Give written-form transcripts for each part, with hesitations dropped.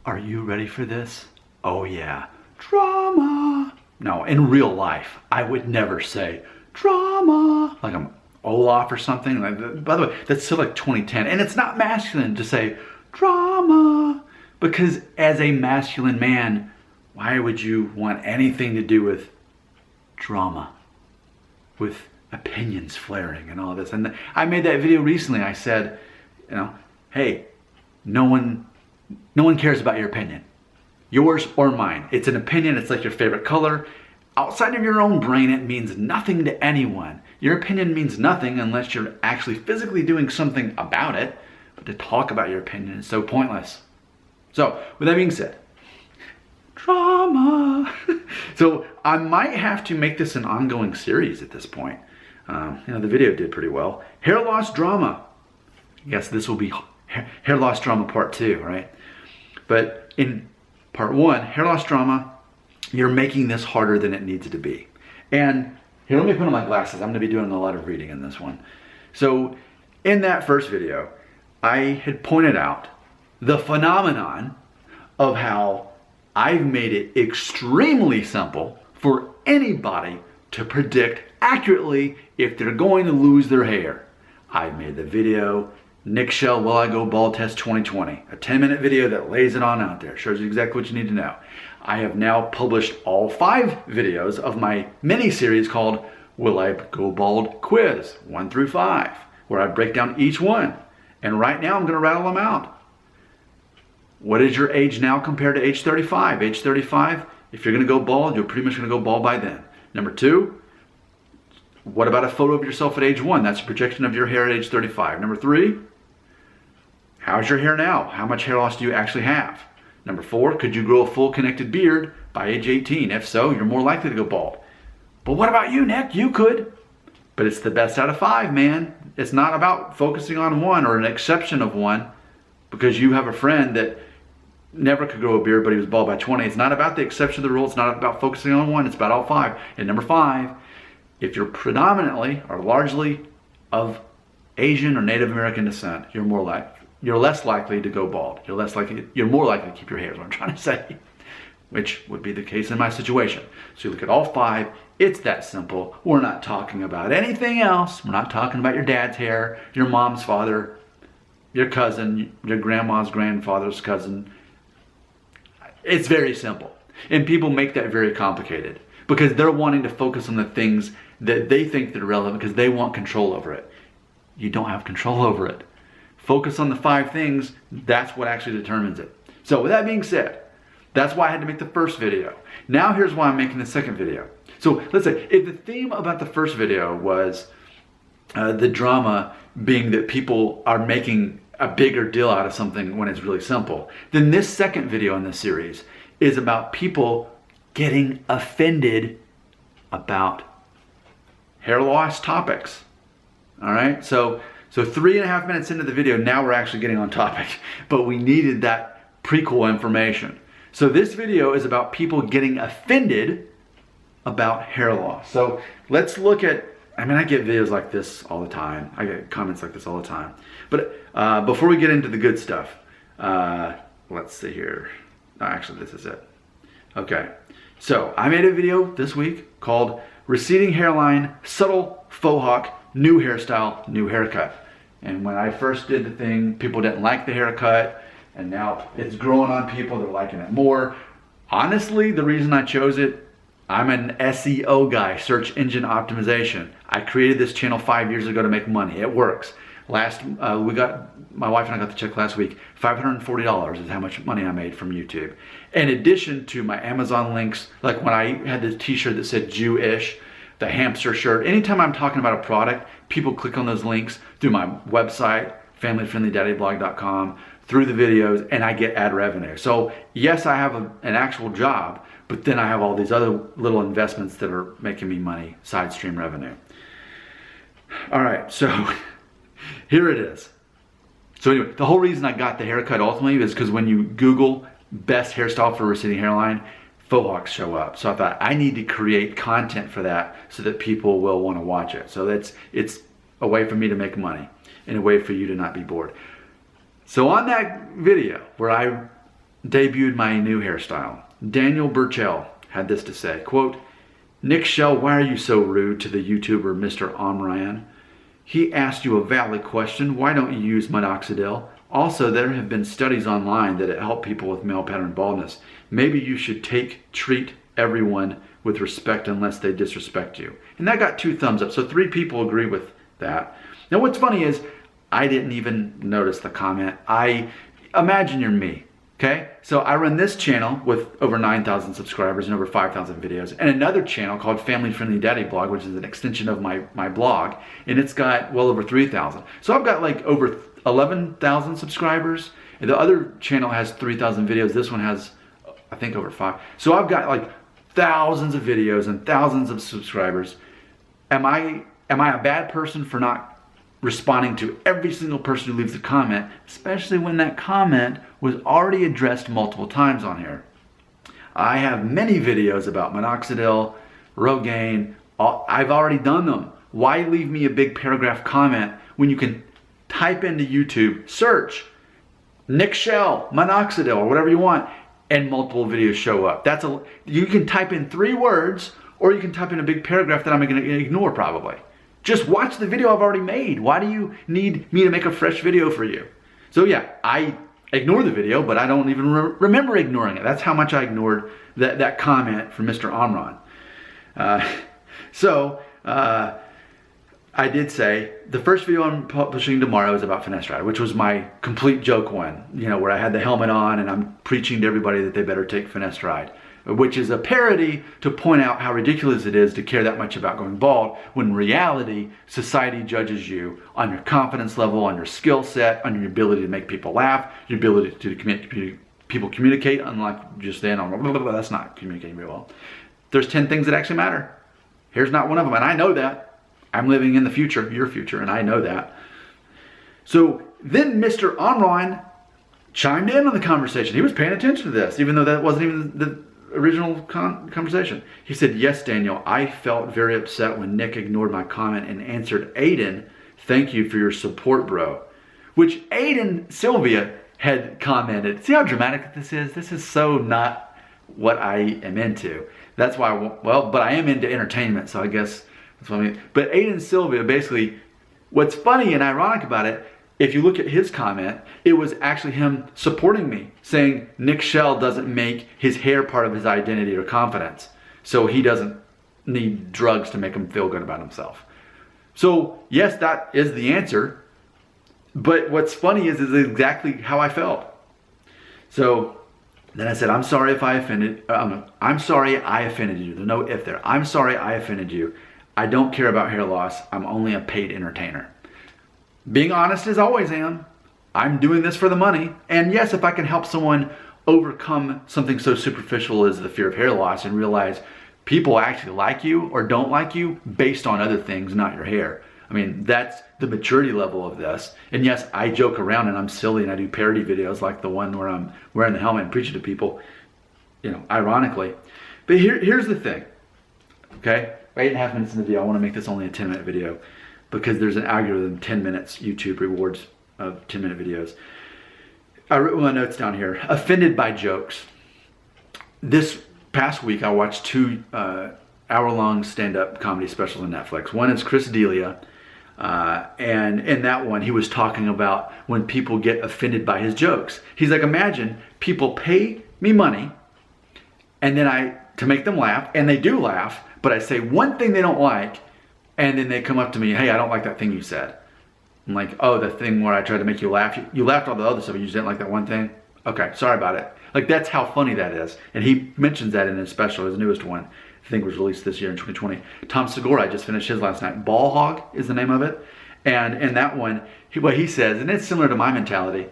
Are you ready for this? Oh yeah, drama. No, in real life, I would never say drama like I'm Olaf or something. By the way, that's still like 2010, and it's not masculine to say drama, because as a masculine man, why would you want anything to do with drama, with opinions flaring and all this? And I made that video recently. I said, you know, hey, no one cares about your opinion, yours or mine. It's an opinion. It's like your favorite color. Outside of your own brain, it means nothing to anyone. Your opinion means nothing unless you're actually physically doing something about it. But to talk about your opinion is so pointless. So, with that being said, drama. So I might have to make this an ongoing series at this point. The video did pretty well. Hair loss drama. I guess this will be hair loss drama part 2, right? But in part 1, hair loss drama, you're making this harder than it needs to be. And here, let me put on my glasses. I'm going to be doing a lot of reading in this one. So in that first video, I had pointed out the phenomenon of how I've made it extremely simple for anybody to predict accurately if they're going to lose their hair. I made the video, Nick Shell Will I Go Bald Test 2020, a 10-minute video that lays it on out there, shows you exactly what you need to know. I have now published all 5 videos of my mini-series called Will I Go Bald Quiz 1 through 5, where I break down each one. And right now I'm going to rattle them out. What is your age now compared to age 35? Age 35, if you're going to go bald, you're pretty much going to go bald by then. Number 2, what about a photo of yourself at age 1? That's a projection of your hair at age 35. Number 3, how's your hair now? How much hair loss do you actually have? Number 4, could you grow a full connected beard by age 18? If so, you're more likely to go bald. But what about you, Nick? You could. But it's the best out of 5, man. It's not about focusing on one or an exception of one because you have a friend that never could grow a beard but he was bald by 20. It's not about the exception of the rule. It's not about focusing on one. It's about all 5. And number 5, if you're predominantly or largely of Asian or Native American descent, you're less likely to go bald. You're more likely to keep your hair, is what I'm trying to say, which would be the case in my situation. So you look at all 5, it's that simple. We're not talking about anything else. We're not talking about your dad's hair, your mom's father, your cousin, your grandma's grandfather's cousin. It's very simple. And people make that very complicated because they're wanting to focus on the things that they think that are relevant because they want control over it. You don't have control over it. Focus on the 5 things, that's what actually determines it. So with that being said, that's why I had to make the first video. Now here's why I'm making the second video. So let's say, if the theme about the first video was the drama being that people are making a bigger deal out of something when it's really simple, then this second video in this series is about people getting offended about hair loss topics. All right, so 3.5 minutes into the video, now we're actually getting on topic, but we needed that prequel information. So this video is about people getting offended about hair loss. So let's look at, I get videos like this all the time. I get comments like this all the time. But before we get into the good stuff, let's see here. No, actually, this is it. Okay, so I made a video this week called Receding Hairline, Subtle Faux Hawk, New Hairstyle, New Haircut. And when I first did the thing, people didn't like the haircut, and now it's growing on people, they're liking it more. Honestly, the reason I chose it, I'm an SEO guy, search engine optimization. I created this channel 5 years ago to make money. It works. My wife and I got the check last week. $540 is how much money I made from YouTube. In addition to my Amazon links, like when I had the t-shirt that said Jewish, the hamster shirt, anytime I'm talking about a product, people click on those links through my website, familyfriendlydaddyblog.com, through the videos, and I get ad revenue. So yes, I have an actual job, but then I have all these other little investments that are making me money, side stream revenue. All right, so here it is. So anyway, the whole reason I got the haircut ultimately is because when you Google best hairstyle for receding hairline, faux hawks show up. So I thought I need to create content for that so that people will want to watch it. So it's a way for me to make money and a way for you to not be bored. So on that video where I debuted my new hairstyle. Daniel Burchell had this to say, quote, "Nick Shell, why are you so rude to the YouTuber Mr. Omran? He asked you a valid question. Why don't you use minoxidil? Also, there have been studies online that it helped people with male pattern baldness. Maybe you should treat everyone with respect unless they disrespect you." And that got 2 thumbs up. So 3 people agree with that. Now what's funny is I didn't even notice the comment. Imagine you're me. Okay, so I run this channel with over 9,000 subscribers and over 5,000 videos, and another channel called Family Friendly Daddy Blog, which is an extension of my blog, and it's got well over 3,000. So I've got like over 11,000 subscribers, and the other channel has 3,000 videos. This one has, I think, over 5. So I've got like thousands of videos and thousands of subscribers. Am I a bad person for not responding to every single person who leaves a comment, especially when that comment was already addressed multiple times on here? I have many videos about minoxidil, Rogaine. I've already done them. Why leave me a big paragraph comment when you can type into YouTube, search Nick Shell, minoxidil, or whatever you want, and multiple videos show up? You can type in 3 words, or you can type in a big paragraph that I'm going to ignore probably. Just watch the video I've already made. Why do you need me to make a fresh video for you? So yeah, I ignore the video, but I don't even remember ignoring it. That's how much I ignored that comment from Mr. Omran. I did say the first video I'm publishing tomorrow is about finasteride, which was my complete joke one, where I had the helmet on and I'm preaching to everybody that they better take finasteride, which is a parody to point out how ridiculous it is to care that much about going bald, when in reality, society judges you on your confidence level, on your skill set, on your ability to make people laugh, your ability to people communicate, unlike just then on blah, blah, blah, that's not communicating very well. There's 10 things that actually matter. Here's not one of them, and I know that. I'm living in the future, your future, and I know that. So then Mr. Omran chimed in on the conversation. He was paying attention to this, even though that wasn't even the original conversation. He said, "Yes, Daniel, I felt very upset when Nick ignored my comment and answered Aiden, 'Thank you for your support, bro.'" Which Aiden Sylvia had commented. See how dramatic this is? This is so not what I am into. That's why, but I am into entertainment, so I guess that's what I mean. But Aiden Sylvia, basically, what's funny and ironic about it, if you look at his comment, it was actually him supporting me, saying Nick Shell doesn't make his hair part of his identity or confidence, so he doesn't need drugs to make him feel good about himself. So yes, that is the answer, but what's funny is exactly how I felt. So then I said, I'm sorry if I offended, I'm sorry I offended you. There's no if there. I'm sorry I offended you. I don't care about hair loss. I'm only a paid entertainer. Being honest as always am. I'm doing this for the money. And yes, if I can help someone overcome something so superficial as the fear of hair loss and realize people actually like you or don't like you based on other things, not your hair. I mean, that's the maturity level of this. And yes, I joke around and I'm silly and I do parody videos like the one where I'm wearing the helmet and preaching to people, ironically. But here's the thing, okay? 8.5 minutes in the video. I want to make this only a 10-minute video because there's an algorithm, 10 minutes, YouTube rewards of 10-minute videos. I wrote my notes down here. Offended by jokes. This past week, I watched 2 hour-long stand-up comedy specials on Netflix. One is Chris D'Elia, and in that one, he was talking about when people get offended by his jokes. He's like, imagine people pay me money, and then to make them laugh, and they do laugh, but I say one thing they don't like, and then they come up to me, hey, I don't like that thing you said. I'm like, oh, the thing where I tried to make you laugh. You laughed all the other stuff, but you just didn't like that one thing? Okay, sorry about it. Like, that's how funny that is. And he mentions that in his special, his newest one. I think was released this year in 2020. Tom Segura, I just finished his last night. Ball Hog is the name of it. And in that one, what he says, and it's similar to my mentality,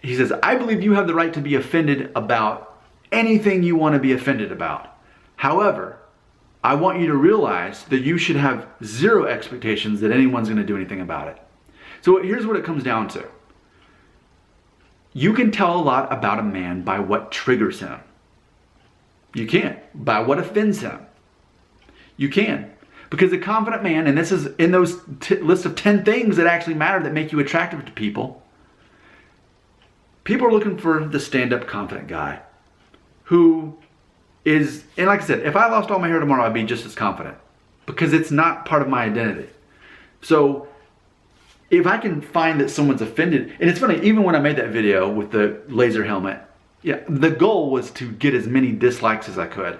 he says, I believe you have the right to be offended about anything you want to be offended about. However, I want you to realize that you should have zero expectations that anyone's going to do anything about it. So here's what it comes down to. You can tell a lot about a man by what triggers him. You can. By what offends him. You can. Because a confident man, and this is in those list of 10 things that actually matter that make you attractive to people, People are looking for the stand-up confident guy who is, and like I said, if I lost all my hair tomorrow, I'd be just as confident because it's not part of my identity. So if I can find that someone's offended, and it's funny, even when I made that video with the laser helmet, yeah, the goal was to get as many dislikes as I could.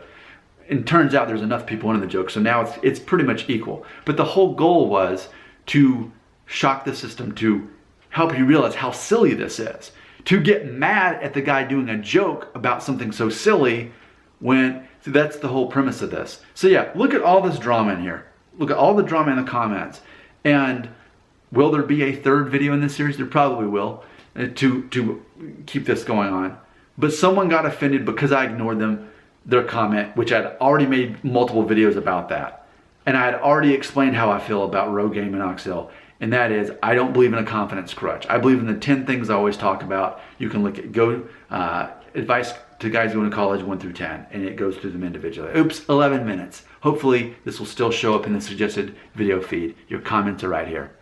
And turns out there's enough people into the joke, so now it's pretty much equal. But the whole goal was to shock the system, to help you realize how silly this is. To get mad at the guy doing a joke about something so silly when, so that's the whole premise of this. So yeah, look at all this drama in here. Look at all the drama in the comments. And will there be a third video in this series? There probably will, to keep this going on. But someone got offended because I ignored their comment, which I'd already made multiple videos about that. And I had already explained how I feel about Rogaine minoxidil. And that is, I don't believe in a confidence crutch. I believe in the 10 things I always talk about. You can look at advice to guys going to college 1 through 10, and it goes through them individually. Oops, 11 minutes. Hopefully this will still show up in the suggested video feed. Your comments are right here.